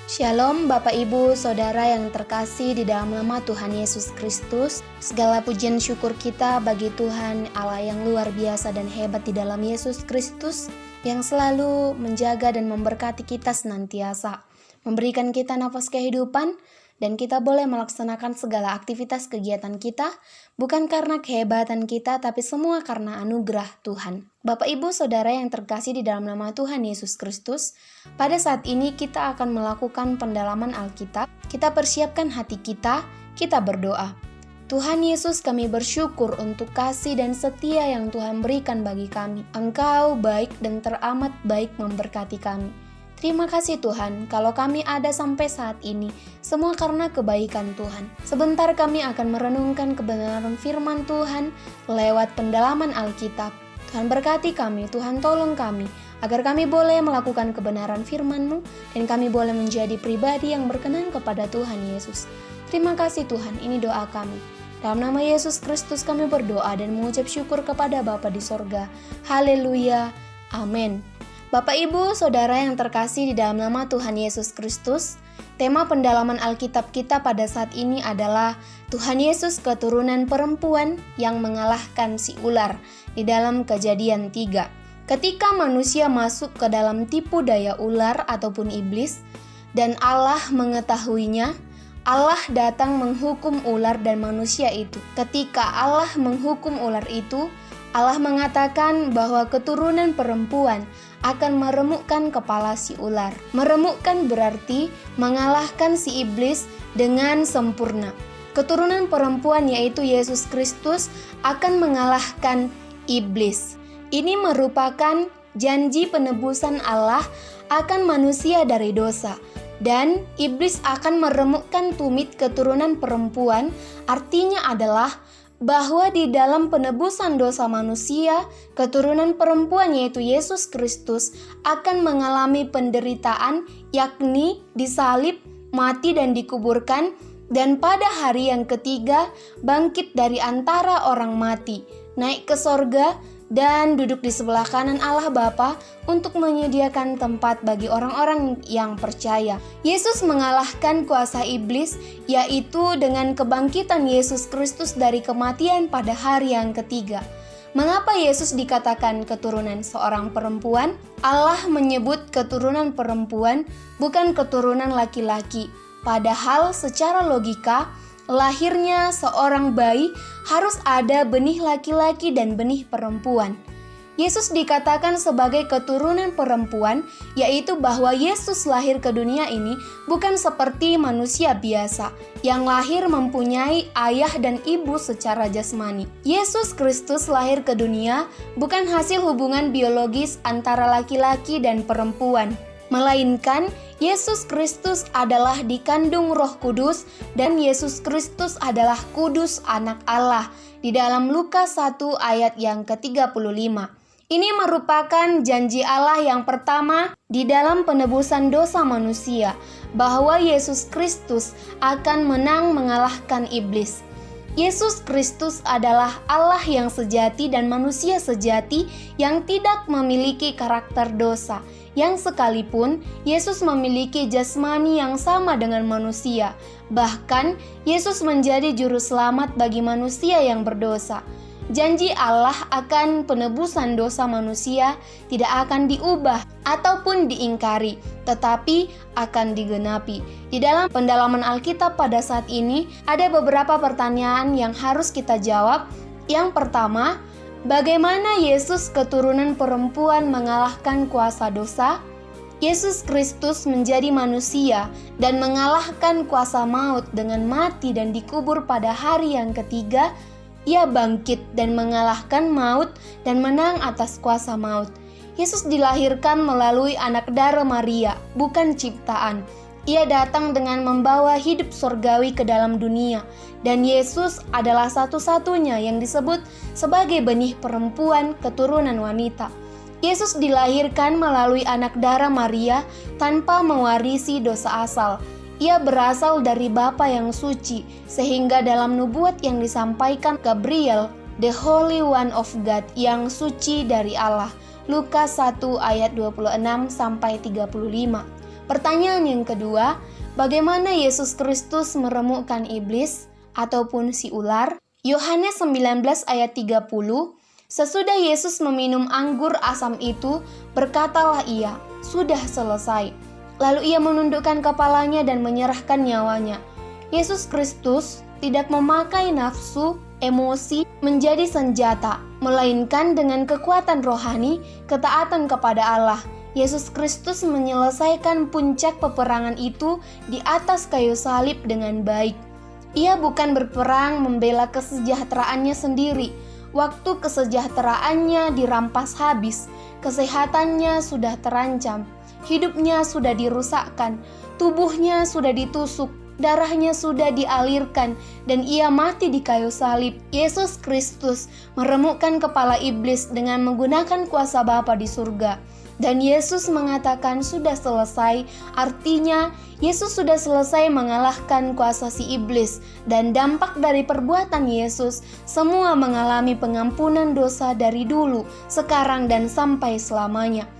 Shalom Bapak Ibu Saudara yang terkasih di dalam nama Tuhan Yesus Kristus. Segala pujian syukur kita bagi Tuhan Allah yang luar biasa dan hebat di dalam Yesus Kristus, yang selalu menjaga dan memberkati kita senantiasa, memberikan kita nafas kehidupan, dan kita boleh melaksanakan segala aktivitas kegiatan kita, bukan karena kehebatan kita, tapi semua karena anugerah Tuhan. Bapak Ibu Saudara yang terkasih di dalam nama Tuhan Yesus Kristus, pada saat ini kita akan melakukan pendalaman Alkitab. Kita persiapkan hati kita berdoa. Tuhan Yesus, kami bersyukur untuk kasih dan setia yang Tuhan berikan bagi kami. Engkau baik dan teramat baik memberkati kami. Terima kasih Tuhan, kalau kami ada sampai saat ini, semua karena kebaikan Tuhan. Sebentar kami akan merenungkan kebenaran firman Tuhan lewat pendalaman Alkitab. Tuhan berkati kami, Tuhan tolong kami, agar kami boleh melakukan kebenaran firman-Mu, dan kami boleh menjadi pribadi yang berkenan kepada Tuhan Yesus. Terima kasih Tuhan, ini doa kami. Dalam nama Yesus Kristus kami berdoa dan mengucap syukur kepada Bapa di sorga. Haleluya, amin. Bapak Ibu Saudara yang terkasih di dalam nama Tuhan Yesus Kristus, tema pendalaman Alkitab kita pada saat ini adalah Tuhan Yesus keturunan perempuan yang mengalahkan si ular di dalam Kejadian 3. Ketika manusia masuk ke dalam tipu daya ular ataupun iblis dan Allah mengetahuinya, Allah datang menghukum ular dan manusia itu. Ketika Allah menghukum ular itu, Allah mengatakan bahwa keturunan perempuan akan meremukkan kepala si ular. Meremukkan berarti mengalahkan si iblis dengan sempurna. Keturunan perempuan yaitu Yesus Kristus akan mengalahkan iblis. Ini merupakan janji penebusan Allah akan manusia dari dosa. Dan iblis akan meremukkan tumit keturunan perempuan, artinya adalah bahwa di dalam penebusan dosa manusia, keturunan perempuan yaitu Yesus Kristus akan mengalami penderitaan, yakni disalib, mati dan dikuburkan, dan pada hari yang ketiga bangkit dari antara orang mati, naik ke sorga, dan duduk di sebelah kanan Allah Bapa untuk menyediakan tempat bagi orang-orang yang percaya. Yesus mengalahkan kuasa iblis, yaitu dengan kebangkitan Yesus Kristus dari kematian pada hari yang ketiga. Mengapa Yesus dikatakan keturunan seorang perempuan? Allah menyebut keturunan perempuan, bukan keturunan laki-laki. Padahal secara logika, lahirnya seorang bayi harus ada benih laki-laki dan benih perempuan. Yesus dikatakan sebagai keturunan perempuan, yaitu bahwa Yesus lahir ke dunia ini bukan seperti manusia biasa yang lahir mempunyai ayah dan ibu secara jasmani. Yesus Kristus lahir ke dunia bukan hasil hubungan biologis antara laki-laki dan perempuan, melainkan Yesus Kristus adalah dikandung Roh Kudus dan Yesus Kristus adalah Kudus Anak Allah di dalam Lukas 1 ayat yang ke-35. Ini merupakan janji Allah yang pertama di dalam penebusan dosa manusia, bahwa Yesus Kristus akan menang mengalahkan iblis. Yesus Kristus adalah Allah yang sejati dan manusia sejati yang tidak memiliki karakter dosa, yang sekalipun Yesus memiliki jasmani yang sama dengan manusia. Bahkan Yesus menjadi juru selamat bagi manusia yang berdosa. Janji Allah akan penebusan dosa manusia tidak akan diubah ataupun diingkari, tetapi akan digenapi. Di dalam pendalaman Alkitab pada saat ini, ada beberapa pertanyaan yang harus kita jawab. Yang pertama, bagaimana Yesus keturunan perempuan mengalahkan kuasa dosa? Yesus Kristus menjadi manusia dan mengalahkan kuasa maut dengan mati dan dikubur pada hari yang ketiga. Ia bangkit dan mengalahkan maut dan menang atas kuasa maut. Yesus dilahirkan melalui anak darah Maria, bukan ciptaan. Ia datang dengan membawa hidup surgawi ke dalam dunia, dan Yesus adalah satu-satunya yang disebut sebagai benih perempuan keturunan wanita. Yesus dilahirkan melalui anak darah Maria tanpa mewarisi dosa asal. Ia berasal dari Bapa yang suci, sehingga dalam nubuat yang disampaikan Gabriel, the Holy One of God yang suci dari Allah, Lukas 1 ayat 26-35. Pertanyaan yang kedua, bagaimana Yesus Kristus meremukkan iblis ataupun si ular? Yohanes 19 ayat 30, sesudah Yesus meminum anggur asam itu, berkatalah ia, sudah selesai. Lalu ia menundukkan kepalanya dan menyerahkan nyawanya. Yesus Kristus tidak memakai nafsu, emosi menjadi senjata, melainkan dengan kekuatan rohani, ketaatan kepada Allah. Yesus Kristus menyelesaikan puncak peperangan itu di atas kayu salib dengan baik. Ia bukan berperang membela kesejahteraannya sendiri. Waktu kesejahteraannya dirampas habis, kesehatannya sudah terancam, hidupnya sudah dirusakkan, tubuhnya sudah ditusuk, darahnya sudah dialirkan, dan ia mati di kayu salib. Yesus Kristus meremukkan kepala iblis dengan menggunakan kuasa Bapa di surga. Dan Yesus mengatakan sudah selesai, artinya Yesus sudah selesai mengalahkan kuasa si iblis. Dan dampak dari perbuatan Yesus, semua mengalami pengampunan dosa dari dulu, sekarang dan sampai selamanya.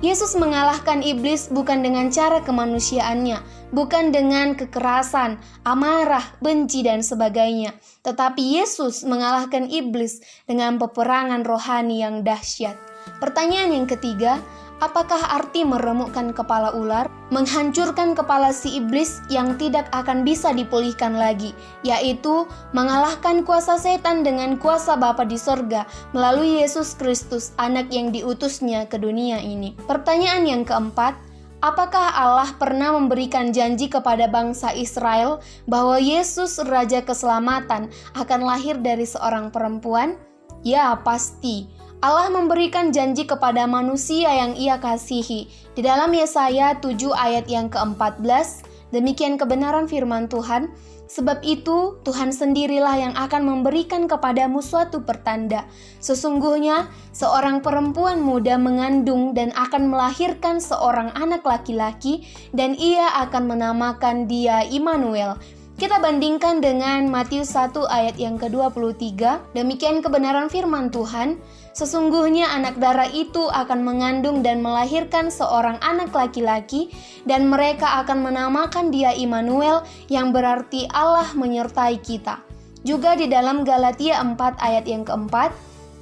Yesus mengalahkan iblis bukan dengan cara kemanusiaannya, bukan dengan kekerasan, amarah, benci, dan sebagainya. Tetapi Yesus mengalahkan iblis dengan peperangan rohani yang dahsyat. Pertanyaan yang ketiga, apakah arti meremukkan kepala ular? Menghancurkan kepala si iblis yang tidak akan bisa dipulihkan lagi, yaitu mengalahkan kuasa setan dengan kuasa Bapa di sorga melalui Yesus Kristus, anak yang diutusnya ke dunia ini. Pertanyaan yang keempat, apakah Allah pernah memberikan janji kepada bangsa Israel bahwa Yesus Raja Keselamatan akan lahir dari seorang perempuan? Ya, pasti. Allah memberikan janji kepada manusia yang ia kasihi. Di dalam Yesaya 7 ayat yang ke-14, demikian kebenaran firman Tuhan, sebab itu Tuhan sendirilah yang akan memberikan kepadamu suatu pertanda. Sesungguhnya seorang perempuan muda mengandung dan akan melahirkan seorang anak laki-laki, dan ia akan menamakan dia Immanuel. Kita bandingkan dengan Matius 1 ayat yang ke-23, demikian kebenaran firman Tuhan, sesungguhnya anak darah itu akan mengandung dan melahirkan seorang anak laki-laki, dan mereka akan menamakan dia Immanuel, yang berarti Allah menyertai kita. Juga di dalam Galatia 4 ayat yang keempat,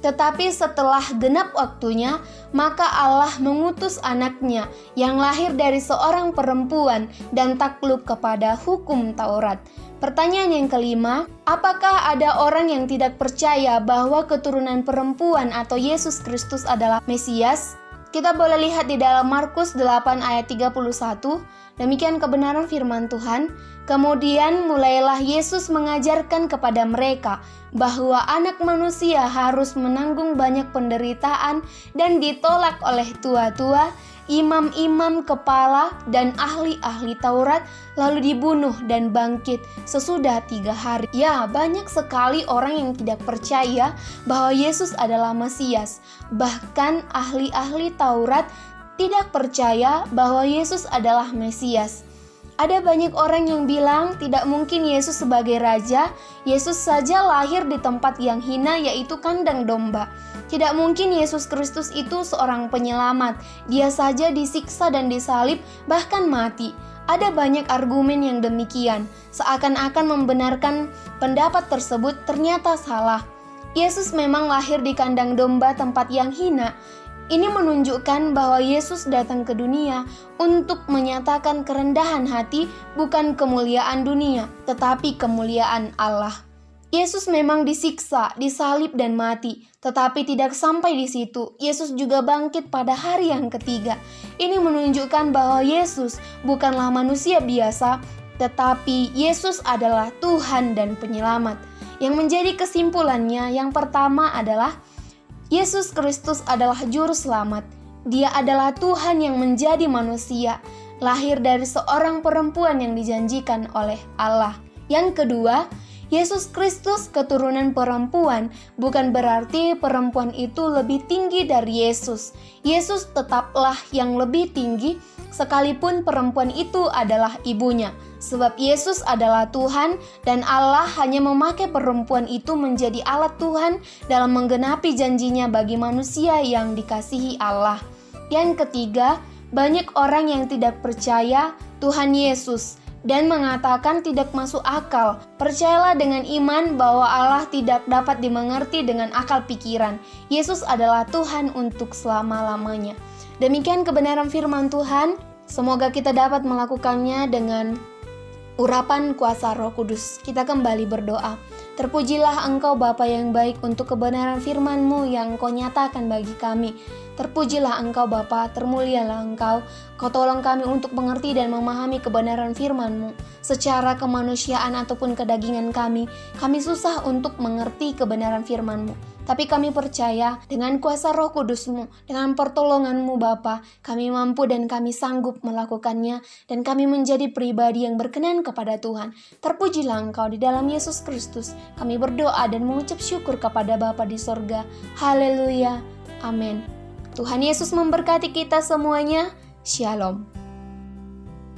tetapi setelah genap waktunya, maka Allah mengutus anaknya yang lahir dari seorang perempuan dan takluk kepada hukum Taurat. Pertanyaan yang kelima, apakah ada orang yang tidak percaya bahwa keturunan perempuan atau Yesus Kristus adalah Mesias? Kita boleh lihat di dalam Markus 8 ayat 31, demikian kebenaran firman Tuhan. Kemudian mulailah Yesus mengajarkan kepada mereka bahwa anak manusia harus menanggung banyak penderitaan dan ditolak oleh tua-tua, imam-imam kepala, dan ahli-ahli Taurat, lalu dibunuh dan bangkit sesudah 3 hari. Ya, banyak sekali orang yang tidak percaya bahwa Yesus adalah Mesias. Bahkan ahli-ahli Taurat tidak percaya bahwa Yesus adalah Mesias. Ada banyak orang yang bilang tidak mungkin Yesus sebagai raja. Yesus saja lahir di tempat yang hina, yaitu kandang domba. Tidak mungkin Yesus Kristus itu seorang penyelamat. Dia saja disiksa dan disalib, bahkan mati. Ada banyak argumen yang demikian, seakan-akan membenarkan pendapat tersebut, ternyata salah. Yesus memang lahir di kandang domba, tempat yang hina. Ini menunjukkan bahwa Yesus datang ke dunia untuk menyatakan kerendahan hati, bukan kemuliaan dunia, tetapi kemuliaan Allah. Yesus memang disiksa, disalib, dan mati, tetapi tidak sampai di situ. Yesus juga bangkit pada hari yang ketiga. Ini menunjukkan bahwa Yesus bukanlah manusia biasa, tetapi Yesus adalah Tuhan dan Penyelamat. Yang menjadi kesimpulannya, yang pertama adalah Yesus Kristus adalah Juru Selamat. Dia adalah Tuhan yang menjadi manusia, lahir dari seorang perempuan yang dijanjikan oleh Allah. Yang kedua, Yesus Kristus keturunan perempuan, bukan berarti perempuan itu lebih tinggi dari Yesus. Yesus tetaplah yang lebih tinggi, sekalipun perempuan itu adalah ibunya. Sebab Yesus adalah Tuhan, dan Allah hanya memakai perempuan itu menjadi alat Tuhan dalam menggenapi janjinya bagi manusia yang dikasihi Allah. Yang ketiga, Banyak orang yang tidak percaya Tuhan Yesus dan mengatakan tidak masuk akal. Percayalah dengan iman bahwa Allah tidak dapat dimengerti dengan akal pikiran. Yesus adalah Tuhan untuk selama-lamanya. Demikian kebenaran firman Tuhan. Semoga kita dapat melakukannya dengan urapan kuasa Roh Kudus. Kita kembali berdoa. Terpujilah Engkau Bapa yang baik untuk kebenaran firman-Mu yang Engkau nyatakan bagi kami. Terpujilah Engkau Bapa, termulialah Engkau. Kau tolong kami untuk mengerti dan memahami kebenaran firman-Mu. Secara kemanusiaan ataupun kedagingan kami susah untuk mengerti kebenaran firman-Mu. Tapi kami percaya dengan kuasa Roh Kudus-Mu, dengan pertolongan-Mu Bapa, kami mampu dan kami sanggup melakukannya, dan kami menjadi pribadi yang berkenan kepada Tuhan. Terpujilah Engkau di dalam Yesus Kristus. Kami berdoa dan mengucap syukur kepada Bapa di sorga. Haleluya. Amin. Tuhan Yesus memberkati kita semuanya. Shalom.